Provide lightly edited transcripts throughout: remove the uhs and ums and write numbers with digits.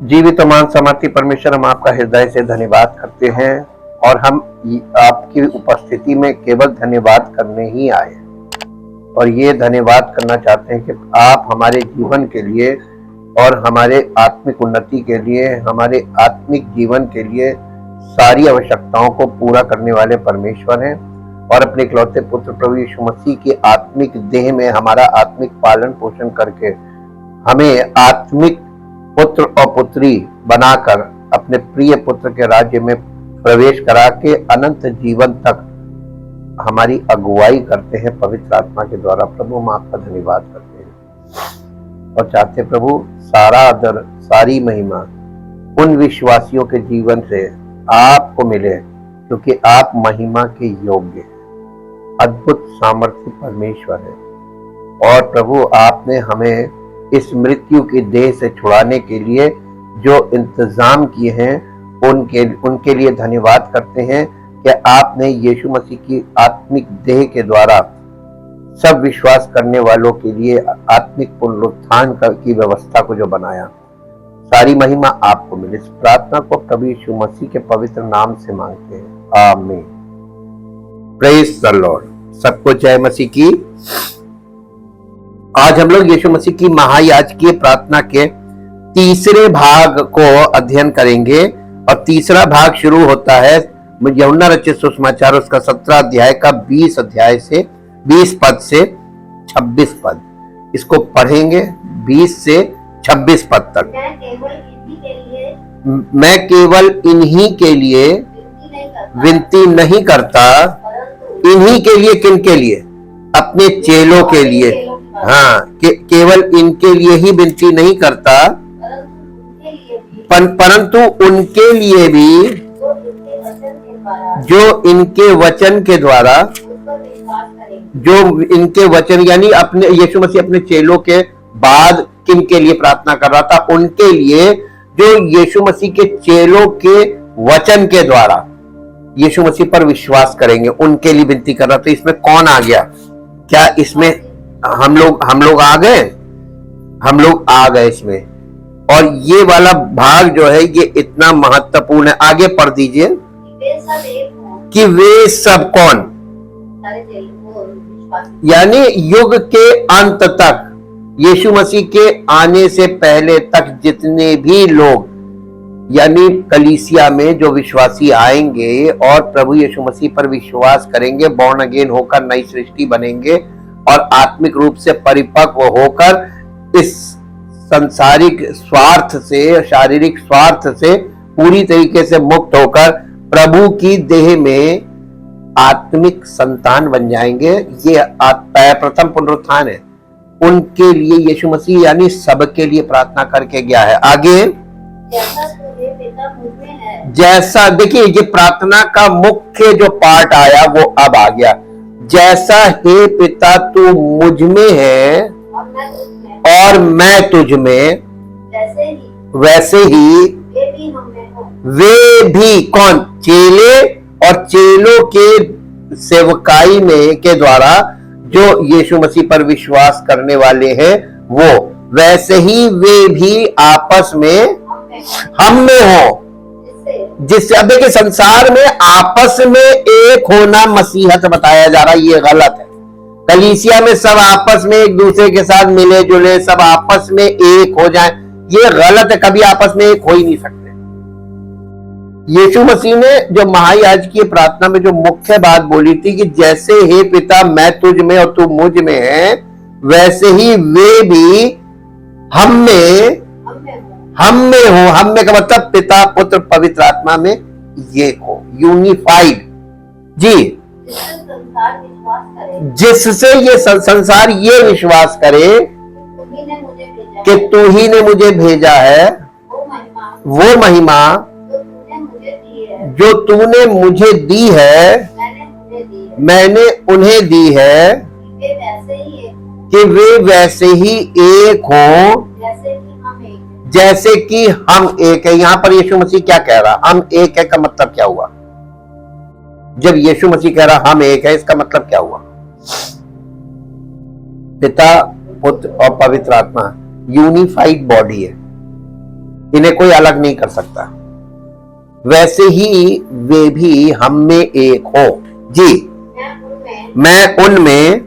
जीवित और मान समाप्ति परमेश्वर, हम आपका हृदय से धन्यवाद करते हैं और हम आपकी उपस्थिति में केवल धन्यवाद करने ही आए और ये धन्यवाद करना चाहते हैं कि आप हमारे जीवन के लिए और हमारे आत्मिक उन्नति के लिए, हमारे आत्मिक जीवन के लिए सारी आवश्यकताओं को पूरा करने वाले परमेश्वर हैं और अपने इकलौते पुत्र प्रभु यीशु मसीह की आत्मिक देह में हमारा आत्मिक पालन पोषण करके हमें आत्मिक पुत्र और पुत्री बनाकर अपने प्रिय पुत्र के राज्य में प्रवेश करा के अनंत जीवन तक हमारी अगुवाई करते हैं पवित्र आत्मा के द्वारा। प्रभु, हम आपका धन्यवाद करते हैं और चाहते प्रभु सारा आदर, सारी महिमा उन विश्वासियों के जीवन से आपको मिले क्योंकि आप महिमा के योग्य हैं, अद्भुत सामर्थ्य परमेश्वर है। और प्रभु, आपने हमें इस मृत्यु की देह से छुड़ाने के लिए जो इंतजाम किए हैं उनके लिए धन्यवाद करते हैं कि आपने यीशु मसीह की आत्मिक देह के द्वारा सब विश्वास करने वालों के लिए आत्मिक पुनरुत्थान की व्यवस्था को जो बनाया। सारी महिमा आपको मिले। इस प्रार्थना को प्रभु यीशु मसीह के पवित्र नाम से मांगते हैं, आमीन। Praise the Lord. सबको जय मसीह की। आज हम लोग यीशु मसीह की महायाजकीय प्रार्थना के तीसरे भाग को अध्ययन करेंगे और तीसरा भाग शुरू होता है यूहन्ना रचित सुसमाचार उसका 17 अध्याय का 20 पद से 26 पद। इसको पढ़ेंगे 20 से 26 पद तक। मैं केवल इन्हीं के लिए विनती नहीं करता। इन्हीं के लिए, किन के लिए? अपने चेलों के लिए। हाँ, केवल इनके लिए ही विनती नहीं करता परंतु उनके लिए भी जो इनके वचन के द्वारा, जो इनके वचन यानी अपने यीशु मसीह अपने चेलों के बाद किन के लिए प्रार्थना कर रहा था? उनके लिए जो यीशु मसीह के चेलों के वचन के द्वारा यीशु मसीह पर विश्वास करेंगे, उनके लिए विनती कर रहा था। इसमें कौन आ गया? क्या इसमें हम लोग आ गए? हम लोग आ गए इसमें। और ये वाला भाग जो है ये इतना महत्वपूर्ण है। आगे पढ़ दीजिए कि वे सब कौन, यानी युग के अंत तक, यीशु मसीह के आने से पहले तक जितने भी लोग यानी कलीसिया में जो विश्वासी आएंगे और प्रभु यीशु मसीह पर विश्वास करेंगे, बॉर्न अगेन होकर नई सृष्टि बनेंगे और आत्मिक रूप से परिपक्व होकर इस संसारिक स्वार्थ से, शारीरिक स्वार्थ से पूरी तरीके से मुक्त होकर प्रभु की देह में आत्मिक संतान बन जाएंगे। ये प्रथम पुनरुत्थान है। उनके लिए यीशु मसीह यानी सबके लिए प्रार्थना करके गया है। आगे जैसा, देखिए ये प्रार्थना का मुख्य जो पार्ट आया वो अब आ गया। जैसा हे पिता तू मुझ में है और मैं तुझ में, वैसे ही वे भी कौन? चेले और चेलों के सेवकाई में के द्वारा जो यीशु मसीह पर विश्वास करने वाले हैं वो, वैसे ही वे भी आपस में हम में हो। जिससे अब देखिए संसार में आपस में एक होना मसीहत बताया जा रहा है, ये गलत है। कलीसिया में सब आपस में एक दूसरे के साथ मिले जुले, सब आपस में एक हो जाएं, ये गलत है। कभी आपस में एक हो ही नहीं सकते। यीशु मसीह ने जो महायाजकीय प्रार्थना में जो मुख्य बात बोली थी कि जैसे हे पिता मैं तुझ में और तू मुझ में है, वैसे ही वे भी हम में हो। हम में का मतलब पिता, पुत्र, पवित्र आत्मा में ये हो, यूनिफाइड जी। जिससे ये संसार ये विश्वास करे कि तू ही ने मुझे भेजा है, वो महिमा जो तूने मुझे दी है मैंने उन्हें दी है कि वे वैसे ही एक हो जैसे कि हम एक है। यहां पर यीशु मसीह क्या कह रहा? हम एक है का मतलब क्या हुआ? जब यीशु मसीह कह रहा हम एक है, इसका मतलब क्या हुआ? पिता, पुत्र और पवित्र आत्मा यूनिफाइड बॉडी है। इन्हें कोई अलग नहीं कर सकता। वैसे ही वे भी हम में एक हो। जी, मैं उनमें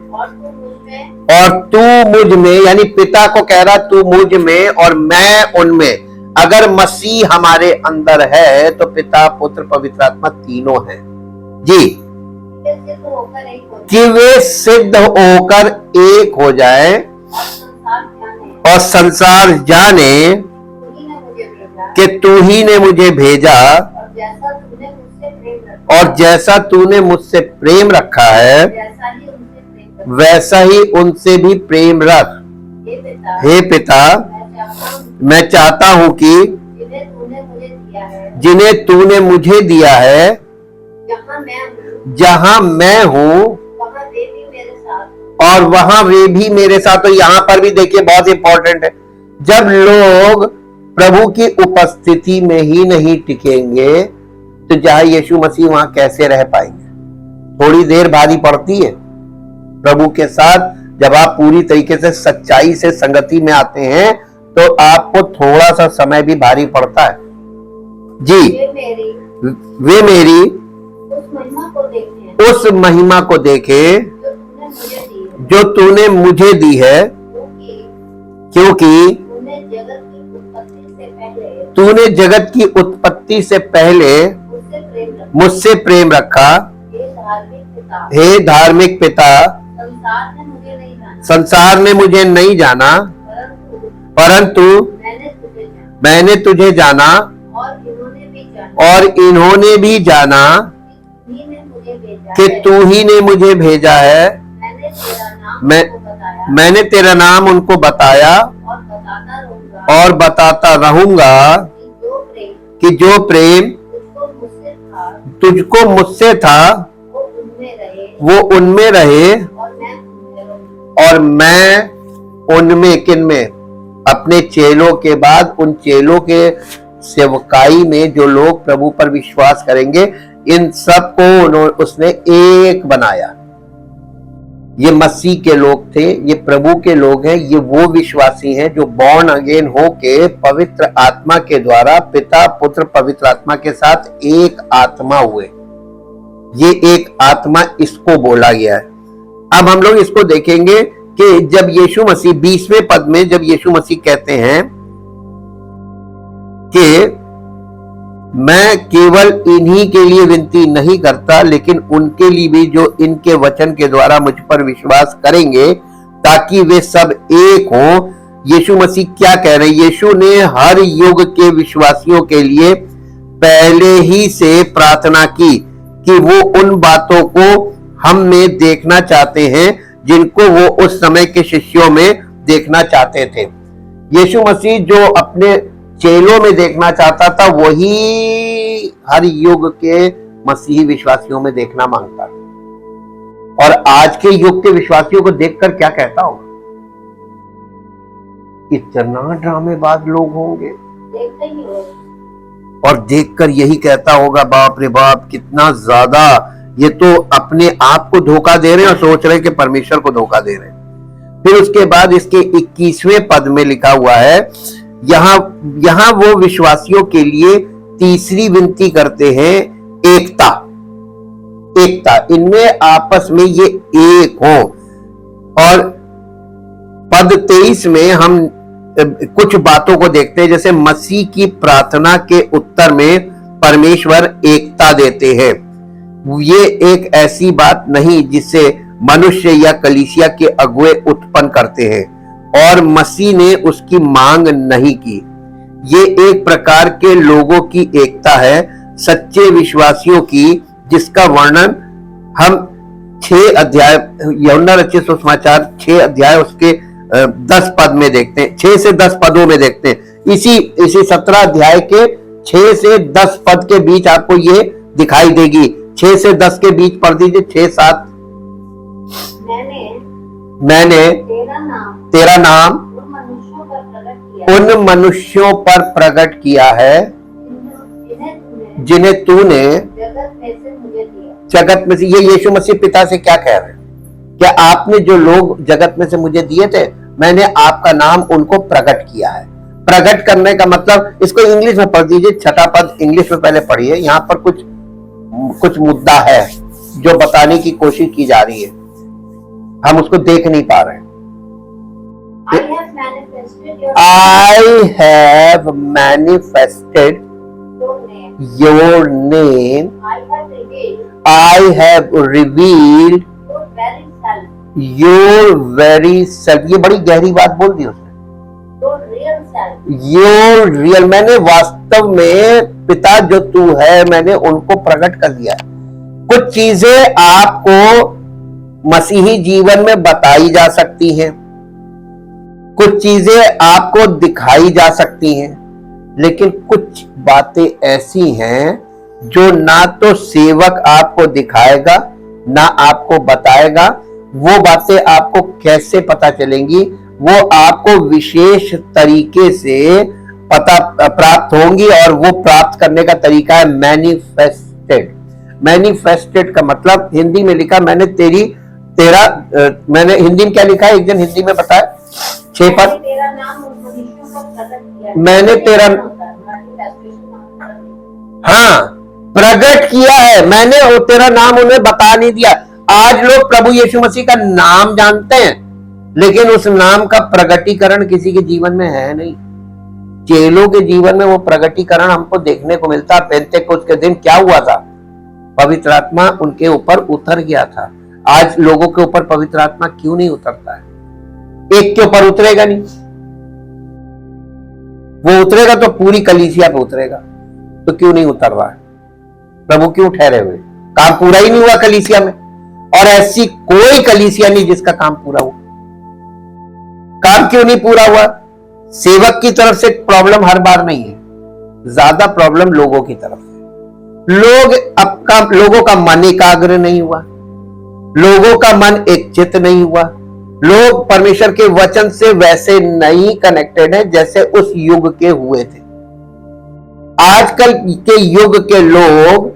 और तू मुझ में, यानी पिता को कह रहा तू मुझ में और मैं उनमें। अगर मसीह हमारे अंदर है तो पिता, पुत्र, पवित्र आत्मा तीनों हैं। जी, कि वे सिद्ध होकर एक हो जाए और संसार जाने कि तू ही ने मुझे भेजा और जैसा तूने मुझसे प्रेम रखा है वैसा ही उनसे भी प्रेम रख। हे पिता, मैं चाहता हूं कि जिन्हें तूने मुझे दिया है, जहां मैं हूं और वहां वे भी मेरे साथ। तो यहां पर भी देखिए बहुत इंपॉर्टेंट है, जब लोग प्रभु की उपस्थिति में ही नहीं टिकेंगे तो जहां यीशु मसीह वहां कैसे रह पाएंगे। थोड़ी देर भारी पड़ती है प्रभु के साथ। जब आप पूरी तरीके से सच्चाई से संगति में आते हैं तो आपको थोड़ा सा समय भी भारी पड़ता है। जी, वे मेरी उस महिमा को देखे जो तूने मुझे दी है, क्योंकि तूने जगत की उत्पत्ति से पहले मुझसे प्रेम रखा। हे धार्मिक पिता, संसार ने मुझे नहीं जाना, परंतु मैंने तुझे जाना और इन्होंने भी जाना कि तू ही ने मुझे भेजा है। मैंने तेरा नाम उनको बताया और बताता रहूंगा कि जो प्रेम तुझको मुझसे था वो उनमें रहे और मैं उनमें। किन में? अपने चेलों के बाद उन चेलों के सेवकाई में जो लोग प्रभु पर विश्वास करेंगे, इन सब को उसने एक बनाया। ये मसीह के लोग थे, ये प्रभु के लोग हैं, ये वो विश्वासी हैं जो बॉर्न अगेन होके पवित्र आत्मा के द्वारा पिता, पुत्र, पवित्र आत्मा के साथ एक आत्मा हुए। ये एक आत्मा, इसको बोला गया है। अब हम लोग इसको देखेंगे कि जब यीशु मसीह 20वें पद में जब यीशु मसीह कहते हैं कि मैं केवल इन्हीं के लिए विनती नहीं करता लेकिन उनके लिए भी जो इनके वचन के द्वारा मुझ पर विश्वास करेंगे ताकि वे सब एक हो। यीशु मसीह क्या कह रहे हैं? यीशु ने हर युग के विश्वासियों के लिए पहले ही से प्रार्थना की कि वो उन बातों को हम में देखना चाहते हैं जिनको वो उस समय के शिष्यों में देखना चाहते थे। यीशु मसीह जो अपने चेलों में देखना चाहता था वही हर युग के मसीही विश्वासियों में देखना मांगता था। और आज के युग के विश्वासियों को देखकर क्या कहता होगा? इतना ड्रामेबाज लोग होंगे और देखकर यही कहता होगा, बाप रे बाप, कितना ज्यादा ये तो अपने आप को धोखा दे रहे हैं और सोच रहे हैं कि परमेश्वर को धोखा दे रहे हैं। फिर उसके बाद इसके 21वें पद में लिखा हुआ है, यहां वो विश्वासियों के लिए तीसरी विनती करते हैं, एकता। इनमें आपस में ये एक हो। और पद 23 में हम कुछ बातों को देखते हैं, जैसे मसीह की प्रार्थना के उत्तर में परमेश्वर एकता देते हैं। ये एक ऐसी बात नहीं जिसे मनुष्य या कलीसिया के अगुए उत्पन्न करते हैं और मसीह ने उसकी मांग नहीं की। ये एक प्रकार के लोगों की एकता है, सच्चे विश्वासियों की, जिसका वर्णन हम 6 अध्याय यूहन्ना रचित सुसमाचार 6 अध्याय उसके 10 पद में देखते हैं, 6 से 10 पदों में देखते हैं। इसी 17 अध्याय के 6 से 10 पद के बीच आपको ये दिखाई देगी। 6 से 10 के बीच पढ़ दीजिए। 6-7 मैंने तेरा नाम उन मनुष्यों पर प्रकट किया है जिन्हें तूने जगत में से। ये यीशु मसीह पिता से क्या कह रहे हैं? क्या आपने जो लोग जगत में से मुझे दिए थे, मैंने आपका नाम उनको प्रकट किया है। प्रकट करने का मतलब, इसको इंग्लिश में पढ़ दीजिए, छठा पद इंग्लिश में पहले पढ़िए। यहाँ पर कुछ मुद्दा है जो बताने की कोशिश की जा रही है, हम उसको देख नहीं पा रहे हैं। I have manifested your name. I have revealed your very self. ये बड़ी गहरी बात बोल दी उसने। Your real, मैंने वास्तव में पिता जो तू है, मैंने उनको प्रकट कर दिया। कुछ चीजें आपको मसीही जीवन में बताई जा सकती हैं, कुछ चीजें आपको दिखाई जा सकती हैं, लेकिन कुछ बातें ऐसी हैं जो ना तो सेवक आपको दिखाएगा ना आपको बताएगा। वो बातें आपको कैसे पता चलेंगी? वो आपको विशेष तरीके से पता प्राप्त होंगी, और वो प्राप्त करने का तरीका है मैनिफेस्टेड। मैनिफेस्टेड का मतलब हिंदी में लिखा, मैंने मैंने हिंदी में क्या लिखा है, एक जन हिंदी में बताए, 6 पद। मैंने तेरा, हाँ, प्रकट किया है, मैंने तेरा नाम उन्हें बता नहीं दिया। आज लोग प्रभु यीशु मसीह का नाम जानते हैं, लेकिन उस नाम का प्रगटीकरण किसी के जीवन में है नहीं। चेलों के जीवन में वो प्रगटीकरण हमको देखने को मिलता। पेंतेकोस्त के दिन क्या हुआ था? पवित्र आत्मा उनके ऊपर उतर गया था। आज लोगों के ऊपर पवित्र आत्मा क्यों नहीं उतरता है? एक के ऊपर उतरेगा नहीं, वो उतरेगा तो पूरी कलीसिया पे उतरेगा, तो क्यों नहीं उतर रहा है? प्रभु क्यों ठहरे हुए? काम पूरा ही नहीं हुआ कलीसिया में, और ऐसी कोई कलीसिया नहीं जिसका काम पूरा हुआ। काम क्यों नहीं पूरा हुआ? सेवक की तरफ से प्रॉब्लम हर बार नहीं है, ज्यादा प्रॉब्लम लोगों की तरफ से। लोगों का मन एकाग्र नहीं हुआ, लोगों का मन एक चित्त नहीं हुआ, लोग परमेश्वर के वचन से वैसे नहीं कनेक्टेड है जैसे उस युग के हुए थे। आजकल के युग के लोग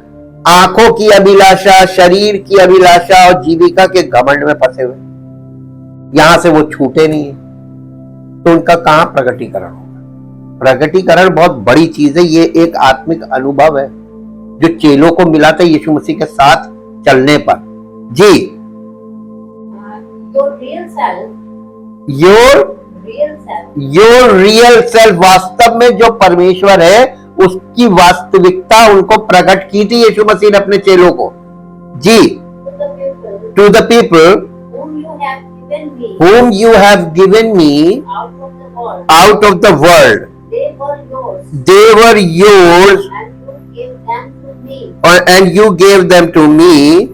आंखों की अभिलाषा, शरीर की अभिलाषा और जीविका के घमंड में फंसे हुए, यहां से वो छूटे नहीं है, तो उनका कहां प्रगटीकरण होगा? प्रगटीकरण बहुत बड़ी चीज है। ये एक आत्मिक अनुभव है जो चेलों को मिला था यीशु मसीह के साथ चलने पर। जी, योर रियल सेल्फ, वास्तव में जो परमेश्वर है उसकी वास्तविकता उनको प्रकट की थी यीशु मसीह ने अपने चेलों को। जी, to the people whom you have given me out of the world, they were yours, and you gave them to me,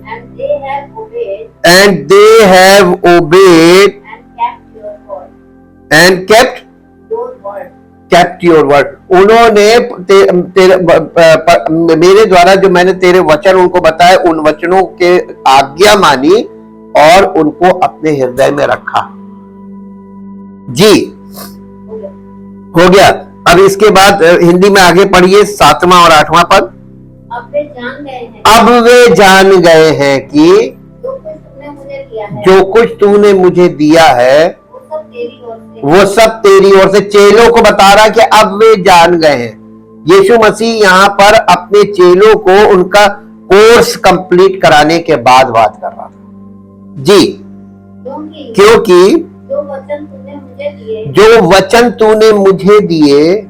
and they have obeyed and kept your word. उन्होंने मेरे द्वारा जो मैंने तेरे वचन उनको बताए, उन वचनों के आज्ञा मानी और उनको अपने हृदय में रखा। जी, हो गया। अब इसके बाद हिंदी में आगे पढ़िए 7वां और 8वां पद। अब वे जान गए हैं कि जो कुछ तूने मुझे दिया है वो सब तेरी ओर से। चेलों को बता रहा कि अब वे जान गए हैं। यीशु मसीह यहाँ पर अपने चेलों को उनका कोर्स कंप्लीट कराने के बाद बात कर रहा था। जी, क्योंकि जो वचन तूने मुझे दिए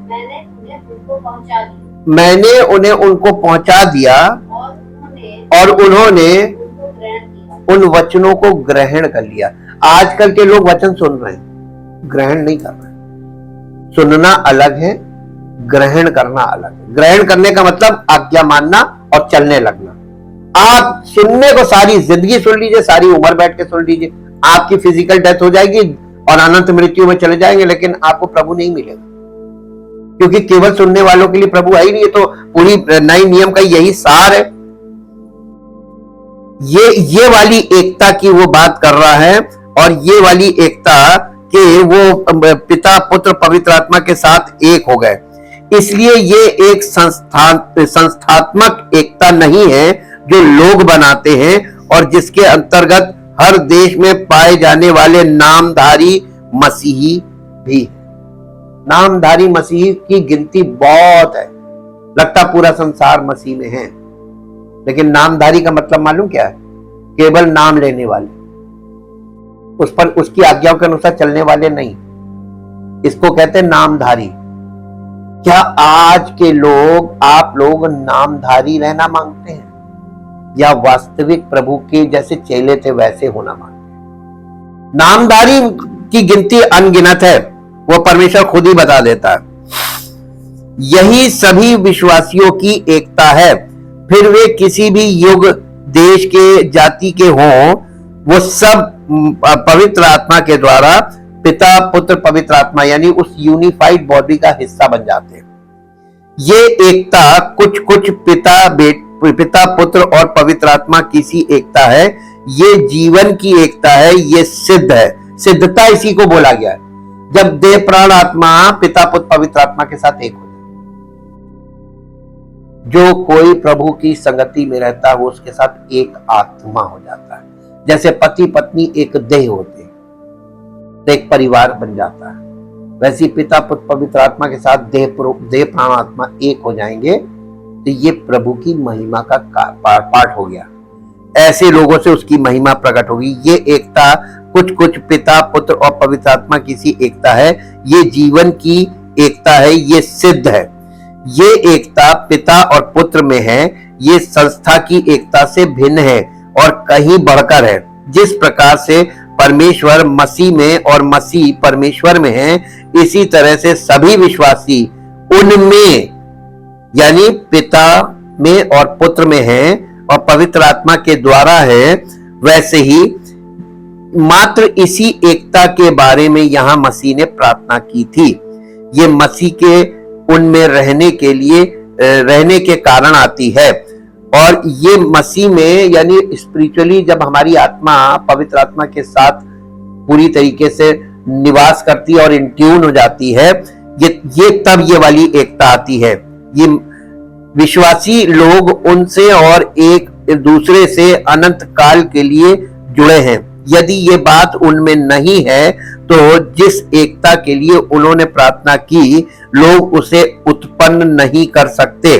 मैंने उन्हें उनको पहुंचा दिया, और उन्होंने उन वचनों को ग्रहण कर लिया। आजकल के लोग वचन सुन रहे हैं, ग्रहण नहीं कर रहे। सुनना अलग है, ग्रहण करना अलग है। ग्रहण करने का मतलब आज्ञा मानना और चलने लगना। आप सुनने को सारी जिंदगी सुन लीजिए, सारी उम्र बैठ के सुन लीजिए, आपकी फिजिकल डेथ हो जाएगी और अनंत मृत्यु में चले जाएंगे, लेकिन आपको प्रभु नहीं मिलेगा, क्योंकि केवल सुनने वालों के लिए प्रभु है ही नहीं। तो पूरी नई नियम का यही सार है। ये वाली एकता की वो बात कर रहा है, और ये वाली एकता के वो पिता पुत्र पवित्र आत्मा के साथ एक हो गए। इसलिए ये एक संस्थात्मक एकता नहीं है जो लोग बनाते हैं और जिसके अंतर्गत हर देश में पाए जाने वाले नामधारी मसीही भी। नामधारी मसीह की गिनती बहुत है, लगता पूरा संसार मसीह में है, लेकिन नामधारी का मतलब मालूम क्या है? केवल नाम लेने वाले, उस पर उसकी आज्ञाओं के अनुसार चलने वाले नहीं, इसको कहते हैं नामधारी। क्या आज के लोग, आप लोग नामधारी रहना मांगते हैं या वास्तविक प्रभु के जैसे चेले थे वैसे होना मांगते हैं? नामधारी की गिनती अनगिनत है, वो परमेश्वर खुद ही बता देता है। यही सभी विश्वासियों की एकता है, फिर वे किसी भी युग, देश के, जाति के हों, वो सब पवित्र आत्मा के द्वारा पिता, पुत्र, पवित्र आत्मा यानी उस यूनिफाइड बॉडी का हिस्सा बन जाते हैं। ये एकता कुछ पिता, पुत्र और पवित्र आत्मा की सी एकता है, ये जीवन की एकता है, ये सिद्ध है। सिद्धता इसी को बोला गया है, जब देह, प्राण, आत्मा पिता, पुत्र, पवित्र आत्मा के साथ एक हो जाए। जो कोई प्रभु की संगति में रहता है वो उसके साथ एक आत्मा हो जाता है। जैसे पति पत्नी एक देह होते हैं तो एक परिवार बन जाता है, वैसे पिता, पुत्र, पवित्र आत्मा के साथ देह, प्राण, आत्मा एक हो जाएंगे तो ये प्रभु की महिमा का पाठ हो गया। ऐसे लोगों से उसकी महिमा प्रकट होगी। ये एकता कुछ पिता, पुत्र और पवित्र आत्मा की सी एकता है, ये जीवन की एकता है, ये सिद्ध है। ये एकता पिता और पुत्र में है, ये संस्था की एकता से भिन्न है और कहीं बढ़कर है। जिस प्रकार से परमेश्वर मसीह में और मसीह परमेश्वर में है, इसी तरह से सभी विश्वासी उनमें यानी पिता में और पुत्र में है और पवित्र आत्मा के द्वारा है। वैसे ही मात्र इसी एकता के बारे में यहां मसीह ने प्रार्थना की थी। ये मसीह के उनमें रहने के कारण आती है, और ये मसीह में यानी स्पिरिचुअली जब हमारी आत्मा पवित्र आत्मा के साथ पूरी तरीके से निवास करती है और इन ट्यून हो जाती है, ये तब ये वाली एकता आती है। ये विश्वासी लोग उनसे और एक दूसरे से अनंत काल के लिए जुड़े हैं। यदि ये बात उनमें नहीं है तो जिस एकता के लिए उन्होंने प्रार्थना की, लोग उसे उत्पन्न नहीं कर सकते।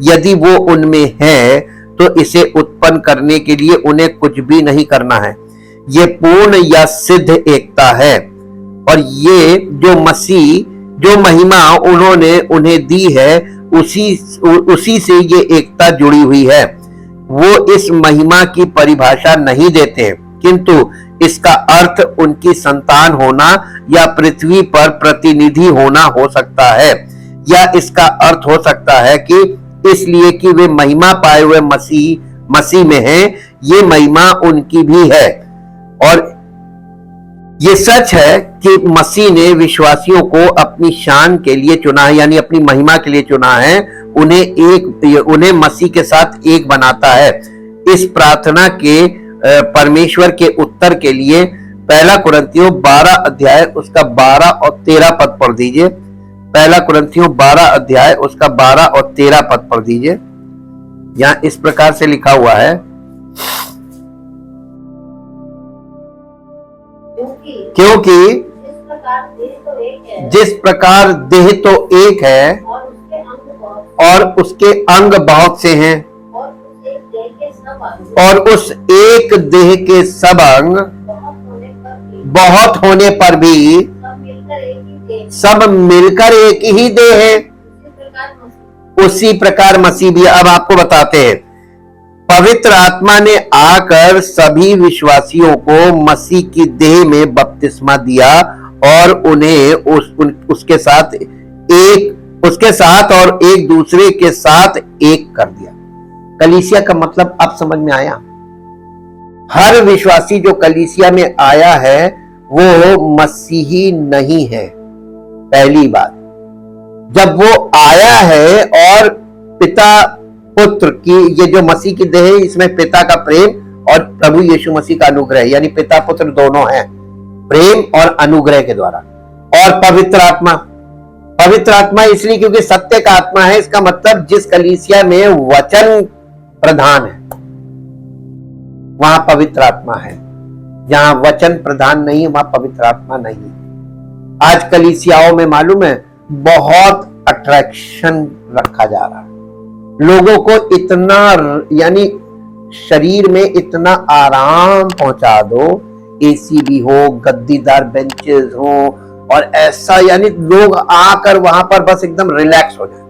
यदि वो उनमें है तो इसे उत्पन्न करने के लिए उन्हें कुछ भी नहीं करना है। ये पूर्ण या सिद्ध एकता है, और ये जो महिमा उन्होंने उन्हें दी है उसी से ये एकता जुड़ी हुई है। वो इस महिमा की परिभाषा नहीं देते, किंतु इसका अर्थ उनकी संतान होना या पृथ्वी पर प्रतिनिधि होना हो सकता है, या इसका अर्थ हो सकता है कि इसलिए कि वे महिमा पाए हुए मसीह में हैं, ये महिमा उनकी भी है। और ये सच है कि मसीह ने विश्वासियों को अपनी शान के लिए चुना है, यानी अपनी महिमा के लिए चुना है। उन्हें मसीह के साथ एक बनाता है। इस प्रार्थना के परमेश्वर के उत्तर के लिए 1 कुरिन्थियों 12 अध्याय उसका 12 और 13 पद पढ़ दीजिए। 1 कुरिन्थियों 12 अध्याय उसका 12 और 13 पद पढ़ दीजिए। यहां इस प्रकार से लिखा हुआ है, क्योंकि जिस प्रकार देह तो एक है और उसके अंग बहुत से हैं, और उस एक देह के सब अंग बहुत होने पर भी सब मिलकर एक ही देह है, उसी प्रकार मसीह भी। अब आपको बताते हैं, पवित्र आत्मा ने आकर सभी विश्वासियों को मसीह की देह में बपतिस्मा दिया और उन्हें उसके साथ और एक दूसरे के साथ एक कर दिया। कलीसिया का मतलब अब समझ में आया। हर विश्वासी जो कलीसिया में आया है वो मसीही नहीं है। पहली बात, जब वो आया है और पिता पुत्र की, ये जो मसीह की देह है, इसमें पिता का प्रेम और प्रभु यीशु मसीह का अनुग्रह, यानी पिता पुत्र दोनों हैं, प्रेम और अनुग्रह के द्वारा। और पवित्र आत्मा इसलिए क्योंकि सत्य का आत्मा है। इसका मतलब जिस कलीसिया में वचन प्रधान है वहां पवित्र आत्मा है, जहां वचन प्रधान नहीं है वहां पवित्र आत्मा नहीं है। आज कलीसियाओं में मालूम है बहुत अट्रैक्शन रखा जा रहा है, लोगों को इतना यानी शरीर में इतना आराम पहुंचा दो, एसी भी हो, गद्दीदार बेंचेस हो, और ऐसा यानी लोग आकर वहां पर बस एकदम रिलैक्स हो जाए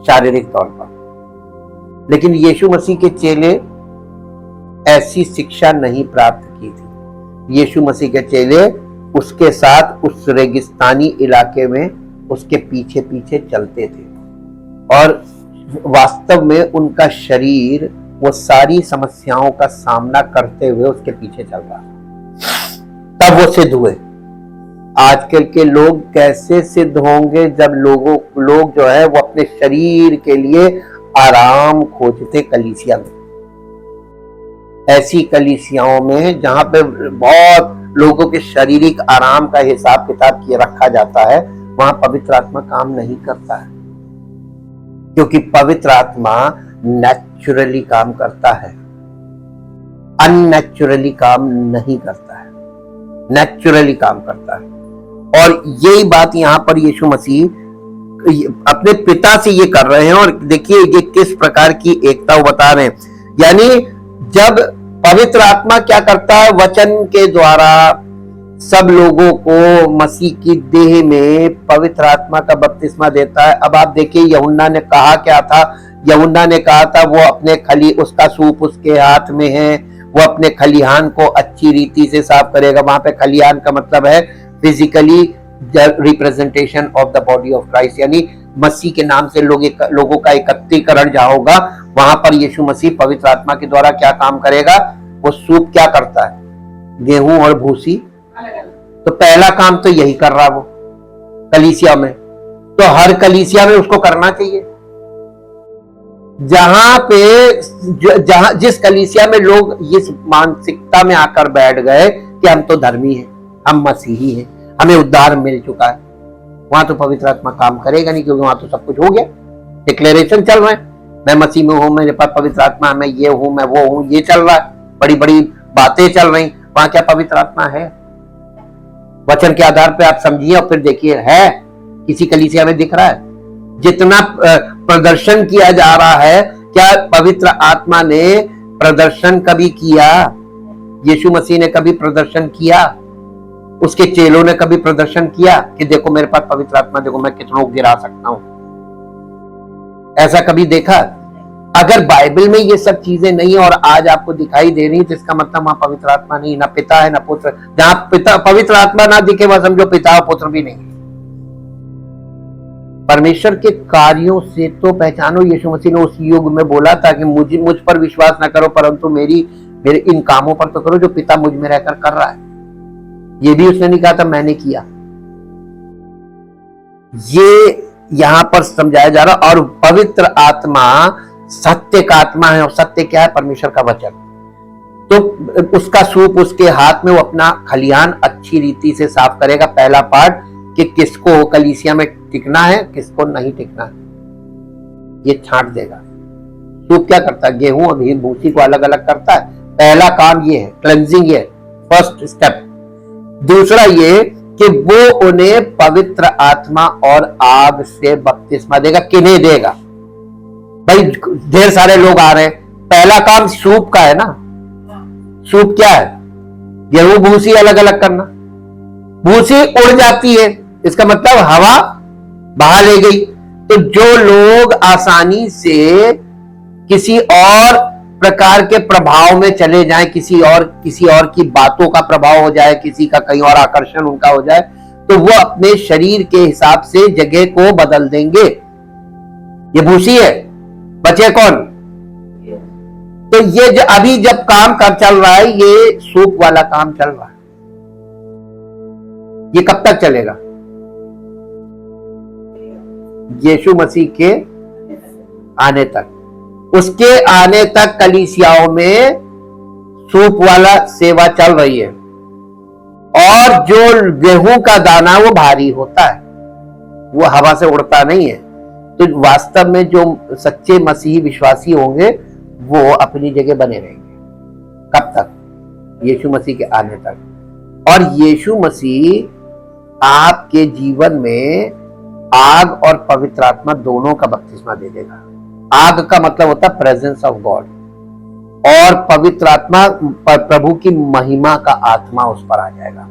शारीरिक तौर पर। लेकिन यीशु मसीह के चेले ऐसी शिक्षा नहीं प्राप्त की थी। यीशु मसीह के चेले उसके साथ उस रेगिस्तानी इलाके में उसके पीछे पीछे चलते थे, और वास्तव में उनका शरीर वो सारी समस्याओं का सामना करते हुए उसके पीछे चल रहा, तब वो सिद्ध हुए। आजकल के लोग कैसे सिद्ध होंगे जब लोग जो है वो अपने शरीर के लिए आराम खोजते कलीसिया में। ऐसी कलीसियाओं में जहां पे बहुत लोगों के शारीरिक आराम का हिसाब किताब किए रखा जाता है, वहां पवित्र आत्मा काम नहीं करता है, क्योंकि पवित्र आत्मा नेचुरली काम करता है, अननेचुरली काम नहीं करता है, नेचुरली काम करता है। और यही बात यहां पर यीशु मसीह अपने पिता से ये कर रहे हैं, और देखिए ये किस प्रकार की एकता वो बता रहे हैं। यानी जब पवित्र आत्मा क्या करता है, वचन के द्वारा सब लोगों को मसीह की देह में पवित्र आत्मा का बपतिस्मा देता है। अब आप देखिए यूहन्ना ने कहा क्या था, यूहन्ना ने कहा था वो अपने उसका सूप उसके हाथ में है, वो अपने खलिहान को अच्छी रीति से साफ करेगा। वहां पे खलिहान का मतलब है physically representation of the body of Christ, यानी मसीह के नाम से लोगों का एकत्रीकरण जहां होगा, वहां पर यीशु मसीह पवित्र आत्मा के द्वारा क्या काम करेगा। वो सूप क्या करता है, गेहूं और भूसी, तो पहला काम तो यही कर रहा वो कलीसिया में, तो हर कलीसिया में उसको करना चाहिए। जिस कलीसिया में लोग इस मानसिकता में आकर बैठ गए कि हम तो धर्मी हैं, हम मसीही हैं, हमें उद्धार मिल चुका है, वहां तो पवित्र आत्मा काम करेगा नहीं, क्योंकि वहां तो सब कुछ हो गया, डिक्लेरेशन चल रहे हैं, मैं मसीह में हूं, मेरे पास पवित्र आत्मा है, मैं ये हूं, मैं वो हूं, ये चल रहा है, बड़ी बड़ी बातें चल रही। वहां क्या पवित्र आत्मा है? वचन के आधार पे आप समझिए और फिर देखिए, है किसी कलीसिया में दिख रहा है? जितना प्रदर्शन किया जा रहा है, क्या पवित्र आत्मा ने प्रदर्शन कभी किया? यीशु मसीह ने कभी प्रदर्शन किया? उसके चेलों ने कभी प्रदर्शन किया कि देखो मेरे पास पवित्र आत्मा, देखो मैं कितनों को गिरा सकता हूं? ऐसा कभी देखा? अगर बाइबल में ये सब चीजें नहीं और आज आपको दिखाई दे रही, तो इसका मतलब वहां पवित्र आत्मा नहीं, ना पिता है ना पुत्र। जहां पिता पवित्र आत्मा ना दिखे, वह समझो पिता और पुत्र भी नहीं। परमेश्वर के कार्यों से तो पहचानो। यीशु मसीह ने उस युग में बोला था कि मुझ पर विश्वास ना करो, परंतु मेरे इन कामों पर तो करो जो पिता मुझ में रहकर कर रहा है। ये भी उसने नहीं कहा था मैंने किया। ये यहां पर समझाया जा रहा। और पवित्र आत्मा सत्य का आत्मा है, और सत्य क्या है? परमेश्वर का वचन। तो उसका सूप उसके हाथ में, वो अपना खलिहान अच्छी रीति से साफ करेगा। पहला पार्ट कि किसको कलीसिया में टिकना है, किसको नहीं टिकना है, ये छांट देगा। सूप क्या करता है? गेहूं और भूसी को अलग अलग करता है। पहला काम ये है, क्लेंजिंग, ये फर्स्ट स्टेप। दूसरा ये कि वो उन्हें पवित्र आत्मा और आग से बपतिस्मा देगा। किन्हें देगा? भाई ढेर सारे लोग आ रहे हैं, पहला काम सूप का है ना। सूप क्या है? गेहूं भूसी अलग अलग करना। भूसी उड़ जाती है, इसका मतलब हवा बाहर ले गई। तो जो लोग आसानी से किसी और प्रकार के प्रभाव में चले जाएं, किसी और की बातों का प्रभाव हो जाए, किसी का कहीं और आकर्षण उनका हो जाए, तो वो अपने शरीर के हिसाब से जगह को बदल देंगे। ये भूसी है, बचे कौन? तो ये अभी जब काम कर चल रहा है, ये सूप वाला काम चल रहा है। ये कब तक चलेगा? यीशु मसीह के आने तक। उसके आने तक कलीसियाओं में सूप वाला सेवा चल रही है। और जो गेहूं का दाना वो भारी होता है, वो हवा से उड़ता नहीं है। तो वास्तव में जो सच्चे मसीही विश्वासी होंगे वो अपनी जगह बने रहेंगे। कब तक? यीशु मसीह के आने तक। और यीशु मसीह आपके जीवन में आग और पवित्र आत्मा दोनों का बपतिस्मा दे देगा। आग का मतलब होता है प्रेजेंस ऑफ गॉड, और पवित्र आत्मा प्रभु की महिमा का आत्मा उस पर आ जाएगा।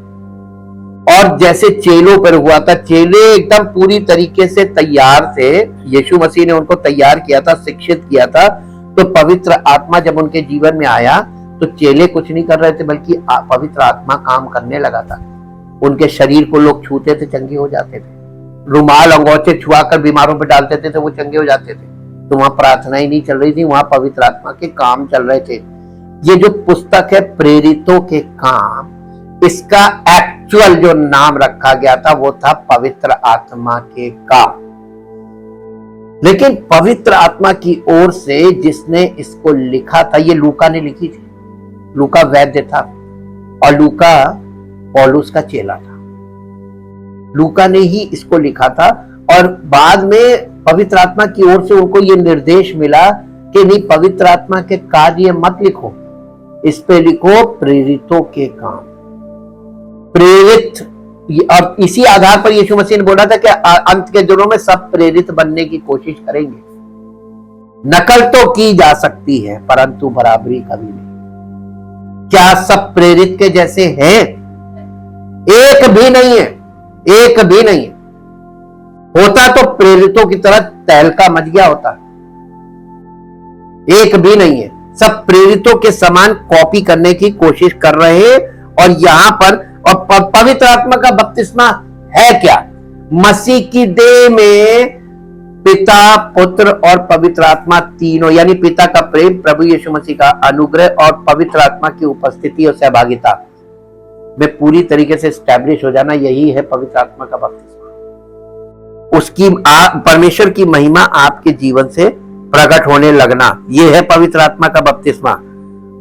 और जैसे चेलों पर हुआ था, चेले एकदम पूरी तरीके से तैयार थे, यीशु मसीह ने उनको तैयार किया था, शिक्षित किया था, तो पवित्र आत्मा जब उनके जीवन में आया तो चेले कुछ नहीं कर रहे थे, बल्कि पवित्र आत्मा काम करने लगा था। उनके शरीर को लोग छूते थे, चंगे हो जाते थे। रुमाल अंगोछे छुआकर बीमारों पर डालते थे तो वो चंगे हो जाते थे। तो वहां प्रार्थना ही नहीं चल रही थी, वहां पवित्र आत्मा के काम चल रहे थे। ये जो पुस्तक है प्रेरितों के काम, इसका एक्चुअल जो नाम रखा गया था वो था पवित्र आत्मा के काम। लेकिन पवित्र आत्मा की ओर से जिसने इसको लिखा था, ये लूका ने लिखी थी। लूका वैद्य था और लूका पौलुस का चेला था। लूका ने ही इसको लिखा था, और बाद में पवित्र आत्मा की ओर से उनको ये निर्देश मिला कि नहीं, पवित्र आत्मा के कार्य मत लिखो, इस पे लिखो प्रेरितों के काम। प्रेरित, और इसी आधार पर यीशु मसीह ने बोला था कि अंत के दिनों में सब प्रेरित बनने की कोशिश करेंगे। नकल तो की जा सकती है परंतु बराबरी कभी नहीं। क्या सब प्रेरित के जैसे हैं? एक भी नहीं है, एक भी नहीं है। होता तो प्रेरितों की तरह तहलका मच गया होता। एक भी नहीं है। सब प्रेरितों के समान कॉपी करने की कोशिश कर रहे हैं। और यहां पर और पवित्र आत्मा का बपतिस्मा है क्या? मसीह की देह में पिता, पुत्र और पवित्र आत्मा तीनों, यानी पिता का प्रेम, प्रभु यीशु मसीह का अनुग्रह और पवित्र आत्मा की उपस्थिति और सहभागिता में पूरी तरीके से स्टैब्लिश हो जाना, यही है पवित्र आत्मा का बपतिस्मा। उसकी परमेश्वर की महिमा आपके जीवन से प्रकट होने लगना, यह है पवित्र आत्मा का बपतिस्मा।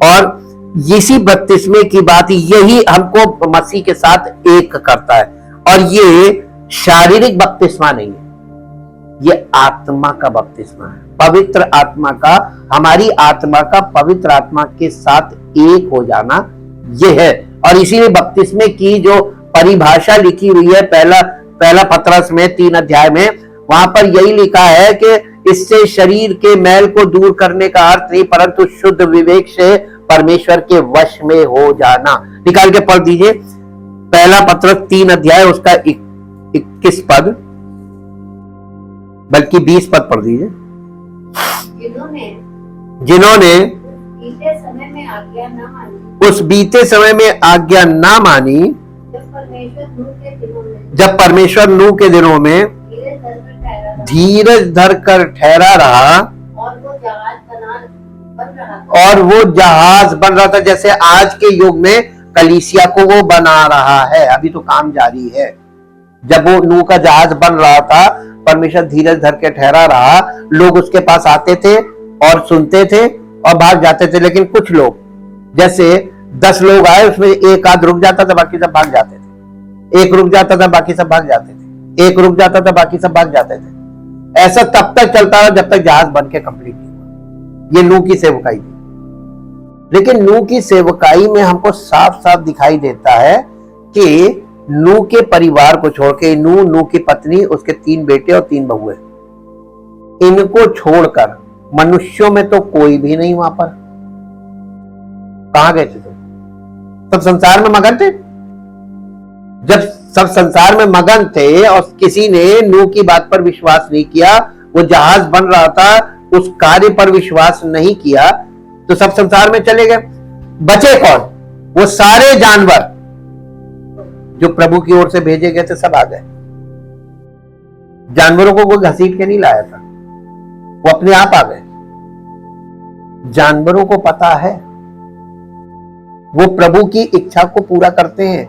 और इसी बपतिस्मे की बात, यही हमको मसीह के साथ एक करता है। और ये शारीरिक बपतिस्मा नहीं है, ये आत्मा का बपतिस्मा है। पवित्र आत्मा का, हमारी आत्मा का पवित्र आत्मा के साथ एक हो जाना, ये है। और इसीलिए बपतिस्मे की जो परिभाषा लिखी हुई है पहला पत्रस में 3 अध्याय में, वहां पर यही लिखा है कि इससे शरीर के मैल को दूर करने का अर्थ नहीं, परंतु शुद्ध विवेक से परमेश्वर के वश में हो जाना। निकाल के पढ़ दीजिए पहला पत्रस 3 अध्याय उसका 21 पद, बल्कि 20 पद पढ़ दीजिए। जिन्होंने उस बीते समय में आज्ञा ना मानी, जब परमेश्वर नूह के दिनों में धीरज धर कर ठहरा रहा, और वो जहाज बन रहा था, जैसे आज के युग में कलीसिया को वो बना रहा है, अभी तो काम जारी है। जब वो नूह का जहाज बन रहा था, परमेश्वर धीरज धर के ठहरा रहा, लोग उसके पास आते थे और सुनते थे और भाग जाते थे। लेकिन कुछ लोग, जैसे 10 लोग आए, उसमें एक आध रुक जाता था, बाकी सब भाग जाते थे। एक रुक जाता था, बाकी सब भाग जाते थे। एक रुक जाता था, बाकी सब भाग जाते थे। ऐसा तब तक चलता रहा जब तक जहाज बन के कंप्लीट नहीं हुआ। ये नूह की सेवकाई थी। लेकिन नूह की सेवकाई में हमको साफ साफ दिखाई देता है कि नूह के परिवार को छोड़ के, नूह की पत्नी, उसके 3 बेटे और 3 बहुएं, इनको छोड़कर मनुष्यों में तो कोई भी नहीं वहां पर। कहां गए थे तुम? सब संसार में मगन थे। जब सब संसार में मगन थे और किसी ने नूह की बात पर विश्वास नहीं किया, वो जहाज बन रहा था, उस कार्य पर विश्वास नहीं किया, तो सब संसार में चले गए। बचे कौन? वो सारे जानवर जो प्रभु की ओर से भेजे गए थे, सब आ गए। जानवरों को कोई घसीट के नहीं लाया था, वो अपने आप आ गए। जानवरों को पता है, वो प्रभु की इच्छा को पूरा करते हैं,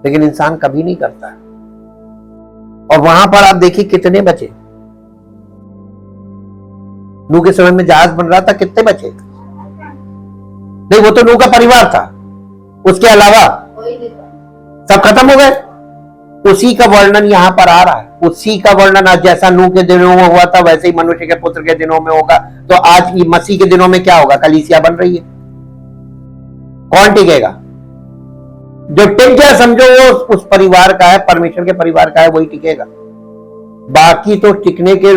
लेकिन इंसान कभी नहीं करता। और वहां पर आप देखिए कितने बचे। नूह के समय में जहाज बन रहा था, कितने बचे? नहीं, वो तो नूह का परिवार था, उसके अलावा सब खत्म हो गए। उसी का वर्णन यहां पर आ रहा है। उसी का वर्णन आज जैसा नूह के दिनों में हुआ था, वैसे ही मनुष्य के पुत्र के दिनों में होगा। तो आज मसीह के दिनों में क्या होगा? कलीसिया बन रही है। कौन टिकेगा? जो टिक गया समझो वो उस परिवार का है, परमेश्वर के परिवार का है, वही टिकेगा। बाकी तो टिकने के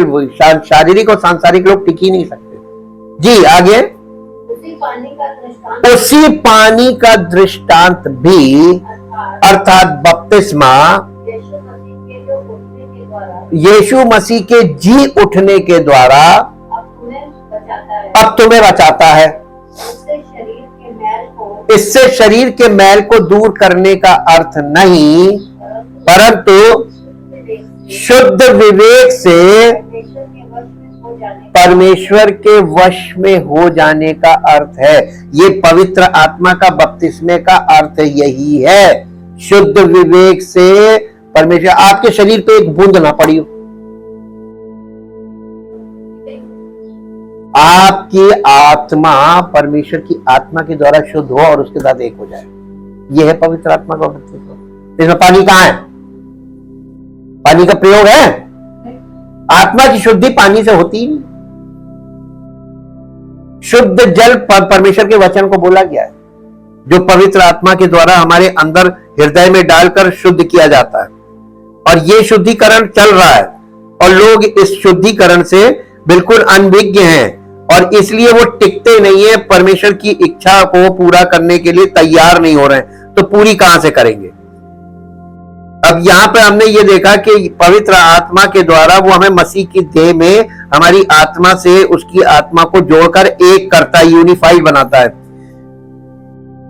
शारीरिक और सांसारिक लोग टिक ही नहीं सकते। जी आगे। उसी पानी का दृष्टांत भी अर्थात बपतिस्मा यीशु मसीह के जी उठने के द्वारा अब तुम्हें बचाता है। इससे शरीर के मैल को दूर करने का अर्थ नहीं, परंतु शुद्ध विवेक से परमेश्वर के वश में हो जाने का अर्थ है। ये पवित्र आत्मा का बपतिस्मे का अर्थ यही है, शुद्ध विवेक से परमेश्वर। आपके शरीर पे एक बूंद ना पड़ी हो, आपकी आत्मा परमेश्वर की आत्मा के द्वारा शुद्ध हो और उसके साथ एक हो जाए, यह है पवित्र आत्मा का बपतिस्मा। इसमें पानी कहां है? पानी का प्रयोग है? आत्मा की शुद्धि पानी से होती ही नहीं। शुद्ध जल परमेश्वर के वचन को बोला गया है, जो पवित्र आत्मा के द्वारा हमारे अंदर हृदय में डालकर शुद्ध किया जाता है। और ये शुद्धिकरण चल रहा है और लोग इस शुद्धिकरण से बिल्कुल अनभिज्ञ हैं और इसलिए वो टिकते नहीं है, परमेश्वर की इच्छा को पूरा करने के लिए तैयार नहीं हो रहे हैं। तो पूरी कहां से करेंगे? अब यहां पे हमने ये देखा कि पवित्र आत्मा के द्वारा वो हमें मसीह की देह में हमारी आत्मा से उसकी आत्मा को जोड़कर एक करता है, यूनिफाइड बनाता है,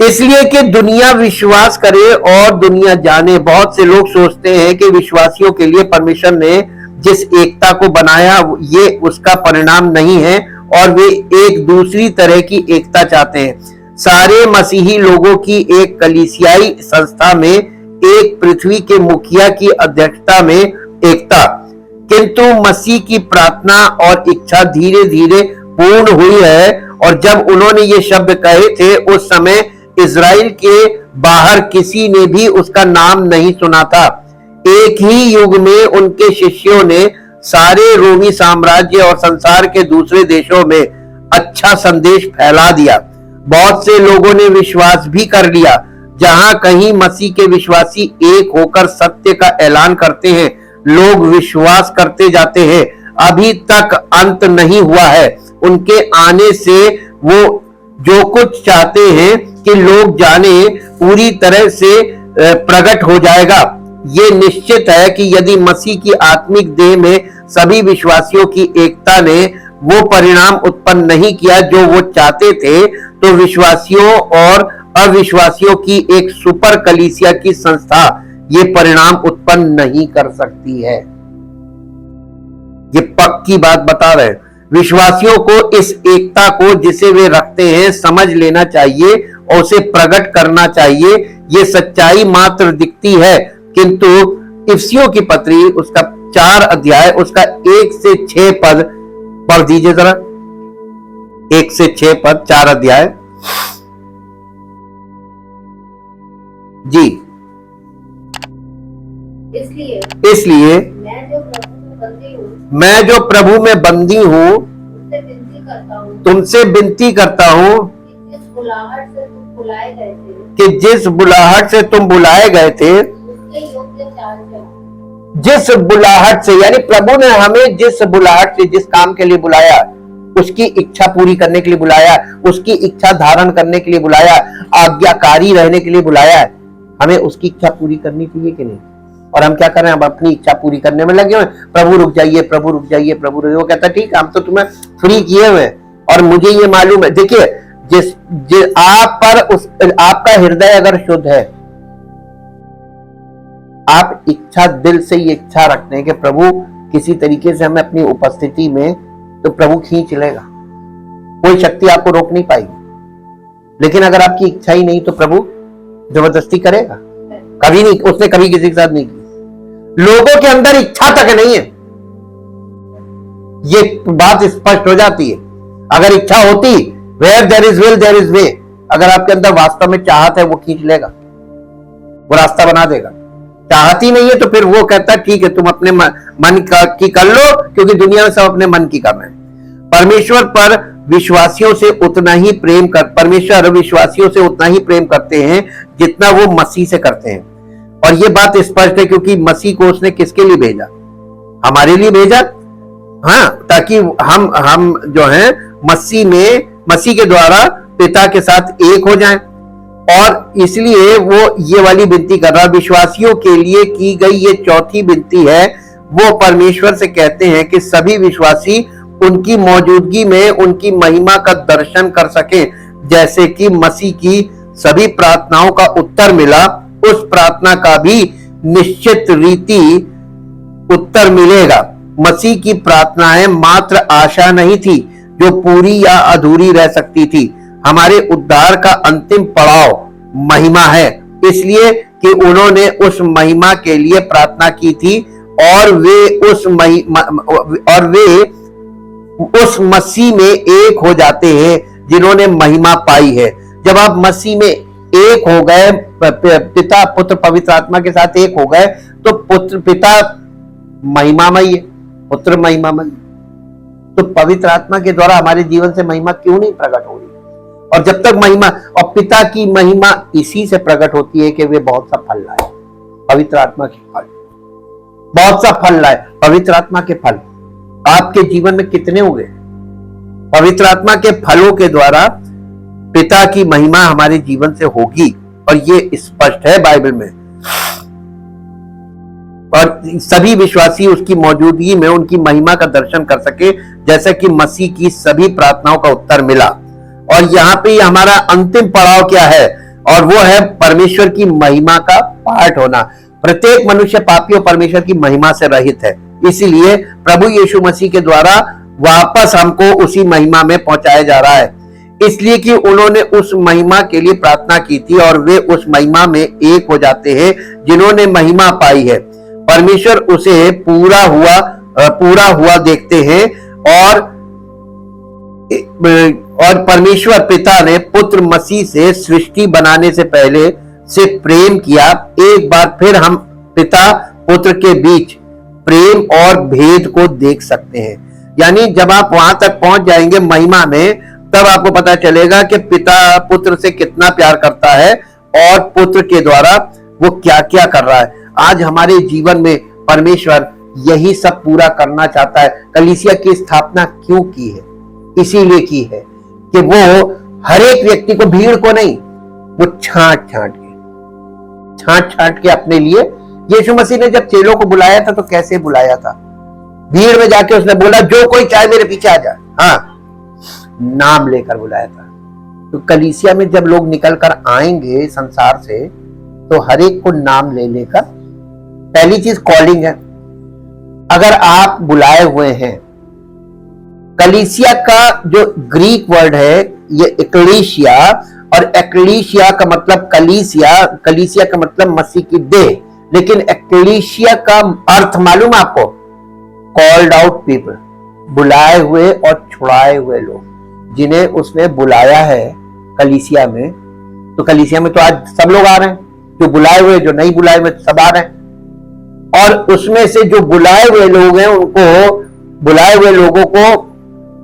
इसलिए कि दुनिया विश्वास करे और दुनिया जाने। बहुत से लोग सोचते हैं कि विश्वासियों के लिए परमेश्वर ने जिस एकता को बनाया ये उसका परिणाम नहीं है और वे एक दूसरी तरह की एकता चाहते हैं। सारे मसीही लोगों की एक कलीसियाई संस्था में एक पृथ्वी के मुखिया की अध्यक्षता में एकता, किंतु मसीह की प्रार्थना और इच्छा धीरे धीरे पूर्ण हुई है। और जब उन्होंने ये शब्द कहे थे उस समय इजराइल के बाहर किसी ने भी उसका नाम नहीं सुना था। एक ही युग में उनके शिष्यों ने सारे रोमी साम्राज्य और संसार के दूसरे देशों में अच्छा संदेश फैला दिया। बहुत से लोगों ने विश्वास भी कर लिया। जहां कहीं मसीह के विश्वासी एक होकर सत्य का ऐलान करते हैं, लोग विश्वास करते जाते हैं। अभी तक अंत नहीं हुआ है। उनके आने से वो जो कुछ चाहते हैं कि लोग जाने पूरी तरह से प्रकट हो जाएगा। ये निश्चित है कि यदि मसीह की आत्मिक देह में सभी विश्वासियों की एकता ने वो परिणाम उत्पन्न नहीं किया जो वो चाहते थे, तो विश्वासियों और अविश्वासियों की एक सुपर कलीसिया की संस्था ये परिणाम उत्पन्न नहीं कर सकती है। ये पक्की बात बता रहे हैं। विश्वासियों को इस एकता को जिसे वे रखते हैं समझ लेना चाहिए और उसे प्रकट करना चाहिए। ये सच्चाई मात्र दिखती है, किंतु इफिसियों की पत्री उसका 4 अध्याय उसका 1 से 6 पद पढ़ दीजिए जरा। 1 से 6 पद 4 अध्याय। जी। इसलिए मैं जो प्रभु में बंदी हूं तुमसे विनती करता हूं कि जिस बुलाहट से तुम बुलाए गए थे, जिस बुलाहट से, यानी प्रभु ने हमें जिस बुलाहट से जिस काम के लिए बुलाया, उसकी इच्छा पूरी करने के लिए बुलाया, उसकी इच्छा धारण करने के लिए बुलाया, आज्ञाकारी रहने के लिए बुलाया है। हमें उसकी इच्छा पूरी करनी चाहिए कि नहीं? और हम क्या कर रहे हैं? हम अपनी इच्छा पूरी करने में लगे हुए। प्रभु रुक जाइए, प्रभु रुक जाइए, प्रभु रुक। वो कहता ठीक है, हम तो तुम्हें फ्री किए हुए और मुझे ये मालूम है। देखिए, जिस आप पर आपका हृदय अगर शुद्ध है, आप इच्छा दिल से ये इच्छा रखते हैं कि प्रभु किसी तरीके से हमें अपनी उपस्थिति में, तो प्रभु खींच लेगा, कोई शक्ति आपको रोक नहीं पाएगी। लेकिन अगर आपकी इच्छा ही नहीं तो प्रभु जबरदस्ती करेगा? कभी नहीं। उसने कभी किसी के साथ नहीं की। लोगों के अंदर इच्छा तक नहीं है, ये बात स्पष्ट हो जाती है। अगर इच्छा होती, where there is will there is way, अगर आपके अंदर वास्तव में चाहत है, वो खींच लेगा, वो रास्ता बना देगा। चाहती नहीं है तो फिर वो कहता ठीक है, तुम अपने मन की कर लो, क्योंकि दुनिया में सब अपने मन की कर रहे हैं। परमेश्वर विश्वासियों से उतना ही प्रेम करते हैं जितना वो मसीह से करते हैं। और ये बात स्पष्ट है क्योंकि मसीह को उसने किसके लिए भेजा? हमारे लिए भेजा। हाँ, ताकि हम जो है मसीह के द्वारा पिता के साथ एक हो जाएं। और इसलिए वो ये वाली विनती कर रहा, विश्वासियों के लिए की गई ये चौथी विनती है। वो परमेश्वर से कहते हैं कि सभी विश्वासी उनकी मौजूदगी में उनकी महिमा का दर्शन कर सके, जैसे कि मसीह की सभी प्रार्थनाओं का उत्तर मिला, उस प्रार्थना का भी निश्चित रीति उत्तर मिलेगा। मसीह की प्रार्थनाएं मात्र आशा नहीं थी जो पूरी या अधूरी रह सकती थी। हमारे उद्धार का अंतिम पड़ाव महिमा है, इसलिए कि उन्होंने उस महिमा के लिए प्रार्थना की थी और वे उस मसीह में एक हो जाते हैं जिन्होंने महिमा पाई है। जब आप मसीह में एक हो गए, पिता पुत्र पवित्र आत्मा के साथ एक हो गए, तो पिता महिमामय है, पुत्र महिमामय। तो पवित्र आत्मा के द्वारा हमारे जीवन से महिमा क्यों नहीं प्रकट हो रही? और जब तक महिमा और पिता की महिमा इसी से प्रकट होती है कि वे बहुत सा फल लाए, पवित्र आत्मा के फल, बहुत सा फल लाए। पवित्र आत्मा के फल आपके जीवन में कितने होंगे? पवित्र आत्मा के फलों के द्वारा पिता की महिमा हमारे जीवन से होगी, और ये स्पष्ट है बाइबल में। और सभी विश्वासी उसकी मौजूदगी में उनकी महिमा का दर्शन कर सके, जैसा कि मसीह की सभी प्रार्थनाओं का उत्तर मिला। और यहाँ पे हमारा अंतिम पड़ाव क्या है? और वो है परमेश्वर की महिमा का पार्ट होना। प्रत्येक मनुष्य पापी और परमेश्वर की महिमा से रहित है, इसलिए प्रभु यीशु मसीह के द्वारा वापस हमको उसी महिमा में पहुंचाया जा रहा है, इसलिए कि उन्होंने उस महिमा के लिए प्रार्थना की थी और वे उस महिमा में एक हो जाते हैं जिन्होंने महिमा पाई है। परमेश्वर उसे पूरा हुआ देखते हैं और परमेश्वर पिता ने पुत्र मसीह से सृष्टि बनाने से पहले से प्रेम किया। एक बार फिर हम पिता पुत्र के बीच प्रेम और भेद को देख सकते हैं। यानी जब आप वहां तक पहुंच जाएंगे महिमा में, तब आपको पता चलेगा कि पिता पुत्र से कितना प्यार करता है और पुत्र के द्वारा वो क्या क्या कर रहा है। आज हमारे जीवन में परमेश्वर यही सब पूरा करना चाहता है। कलीसिया की स्थापना क्यों की है? इसीलिए की है कि वो हर एक व्यक्ति को, भीड़ को नहीं, वो छांट छांट के अपने लिए। यीशु मसीह ने जब चेलों को बुलाया था तो कैसे बुलाया था? भीड़ में जाके उसने बोला जो कोई चाहे मेरे पीछे आ जाए। हाँ, नाम लेकर बुलाया था। तो कलीसिया में जब लोग निकल कर आएंगे संसार से, तो हर एक को नाम ले लेकर, पहली चीज कॉलिंग है। अगर आप बुलाए हुए हैं, कलीसिया का जो ग्रीक वर्ड है ये एक्लीसिया, और एक्लीसिया का मतलब कलीसिया का मतलब मसीह की देह। लेकिन एक्लीसिया का अर्थ मालूम आपको? कॉल्ड आउट पीपल, बुलाए हुए और छुड़ाए हुए लोग, जिन्हें उसने बुलाया है कलीसिया में। तो कलीसिया में तो आज सब लोग आ रहे हैं, जो बुलाए हुए, जो नहीं बुलाए हुए, सब आ रहे हैं। और उसमें से जो बुलाए हुए लोग हैं, उनको बुलाए हुए लोगों को,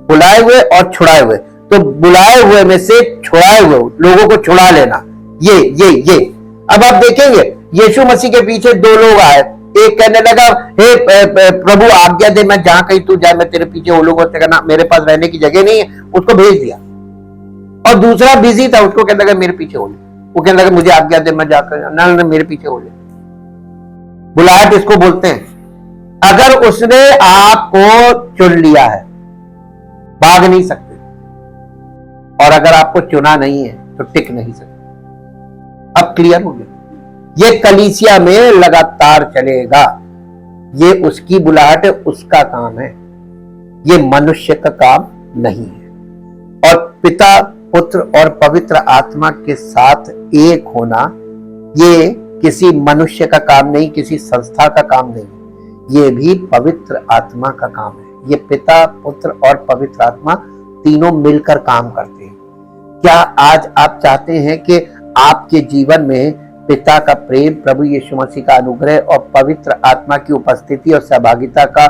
बुलाए हुए और छुड़ाए हुए, तो बुलाए हुए में से छुड़ाए हुए लोगों को छुड़ा लेना, ये। अब आप देखेंगे यीशु मसीह के पीछे दो लोग आए। एक कहने लगा, हे प्रभु आज्ञा दे, मैं जहां कहीं तू जाए मैं तेरे पीछे हो। लोगों से कहना मेरे पास रहने की जगह नहीं है, उसको भेज दिया। और दूसरा बिजी था, उसको कहने लगा मेरे पीछे हो ले। वो कहने लगा मुझे आज्ञा दे, मैं जाकर ना मेरे पीछे हो ले। बुलाहट इसको बोलते हैं। अगर उसने आपको चुन लिया है, भाग नहीं सकते, और अगर आपको चुना नहीं है तो टिक नहीं सकते। अब क्लियर हो गया? ये कलीसिया में लगातार चलेगा। ये उसकी बुलाहट है, उसका काम है, ये मनुष्य का काम नहीं है। और पिता पुत्र और पवित्र आत्मा के साथ एक होना, ये किसी मनुष्य का काम नहीं, किसी संस्था का काम नहीं, ये भी पवित्र आत्मा का काम है। ये पिता पुत्र और पवित्र आत्मा तीनों मिलकर काम करते हैं। क्या आज आप चाहते हैं कि आपके जीवन में पिता का प्रेम, प्रभु यीशु मसीह का अनुग्रह और पवित्र आत्मा की उपस्थिति और सहभागिता का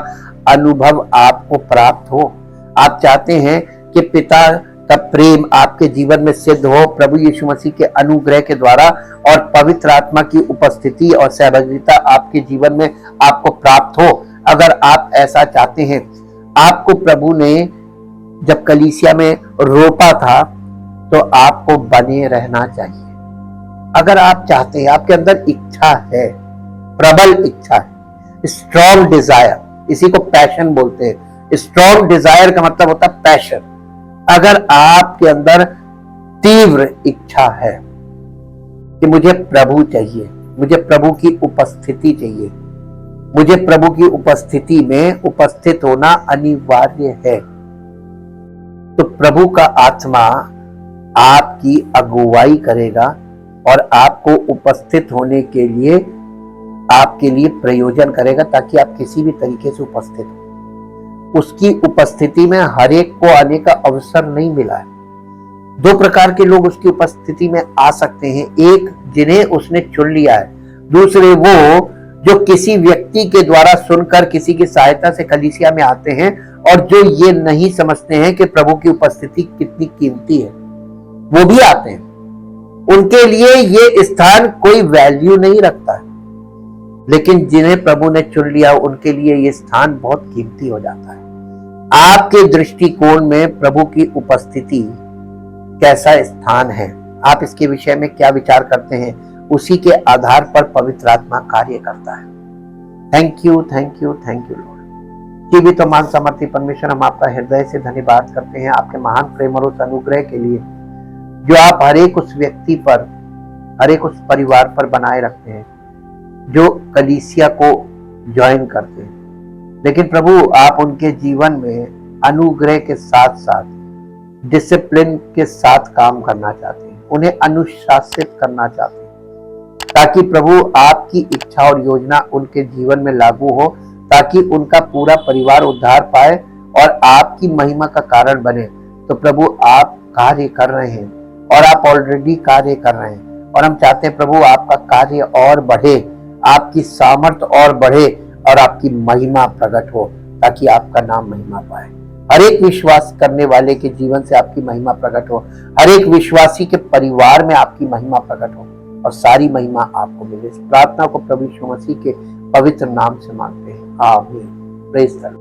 अनुभव आपको प्राप्त हो? आप चाहते हैं कि पिता का प्रेम आपके जीवन में सिद्ध हो प्रभु यीशु मसीह के अनुग्रह के द्वारा, और पवित्र आत्मा की उपस्थिति और सहभागिता आपके जीवन में आपको प्राप्त हो। अगर आप ऐसा चाहते हैं, आपको प्रभु ने जब कलीसिया में रोपा था तो आपको बने रहना चाहिए। अगर आप चाहते हैं, आपके अंदर इच्छा है, प्रबल इच्छा है, स्ट्रॉन्ग डिजायर, इसी को पैशन बोलते हैं। स्ट्रॉन्ग डिजायर का मतलब होता है पैशन। अगर आपके अंदर तीव्र इच्छा है कि मुझे प्रभु चाहिए, मुझे प्रभु की उपस्थिति चाहिए, मुझे प्रभु की उपस्थिति में उपस्थित होना अनिवार्य है, तो प्रभु का आत्मा आपकी अगुवाई करेगा और आपको उपस्थित होने के लिए आपके लिए प्रयोजन करेगा, ताकि आप किसी भी तरीके से उपस्थित हो। उसकी उपस्थिति में हर एक को आने का अवसर नहीं मिला है। दो प्रकार के लोग उसकी उपस्थिति में आ सकते हैं, एक जिन्हें उसने चुन लिया है, दूसरे वो जो किसी व्यक्ति के द्वारा सुनकर किसी की सहायता से कलीसिया में आते हैं और जो ये नहीं समझते हैं कि प्रभु की उपस्थिति कितनी कीमती है, वो भी आते हैं। उनके लिए ये स्थान कोई वैल्यू नहीं रखता है, लेकिन जिन्हें प्रभु ने चुन लिया उनके लिए ये स्थान बहुत कीमती हो जाता है। आपके दृष्टिकोण में प्रभु की उपस्थिति कैसा स्थान है, आप इसके विषय में क्या विचार करते हैं, उसी के आधार पर पवित्र आत्मा कार्य करता है। Thank you, thank you, thank you Lord. जीवित और मान सामर्थी परमेश्वर, हम आपका हृदय से धन्यवाद करते हैं आपके महान प्रेम और उस अनुग्रह के लिए जो आप हर एक उस व्यक्ति पर, हर एक उस परिवार पर बनाए रखते हैं जो कलीसिया को ज्वाइन करते हैं। लेकिन प्रभु, आप उनके जीवन में अनुग्रह के साथ साथ डिसिप्लिन के साथ काम करना चाहते हैं, उन्हें अनुशासित करना चाहते हैं, ताकि प्रभु आपकी इच्छा और योजना उनके जीवन में लागू हो, ताकि उनका पूरा परिवार उद्धार पाए और आपकी महिमा का कारण बने। तो प्रभु, आप कार्य कर रहे हैं और आप ऑलरेडी कार्य कर रहे हैं, और हम चाहते हैं प्रभु आपका कार्य और बढ़े, आपकी सामर्थ और बढ़े और आपकी महिमा प्रकट हो, ताकि आपका नाम महिमा पाए। हर एक विश्वास करने वाले के जीवन से आपकी महिमा प्रकट हो, हर एक विश्वासी के परिवार में आपकी महिमा प्रकट हो और सारी महिमा आपको मिले। इस प्रार्थना को प्रभु यीशु मसीह के पवित्र नाम से मांगते हैं, आमीन। Praise the Lord.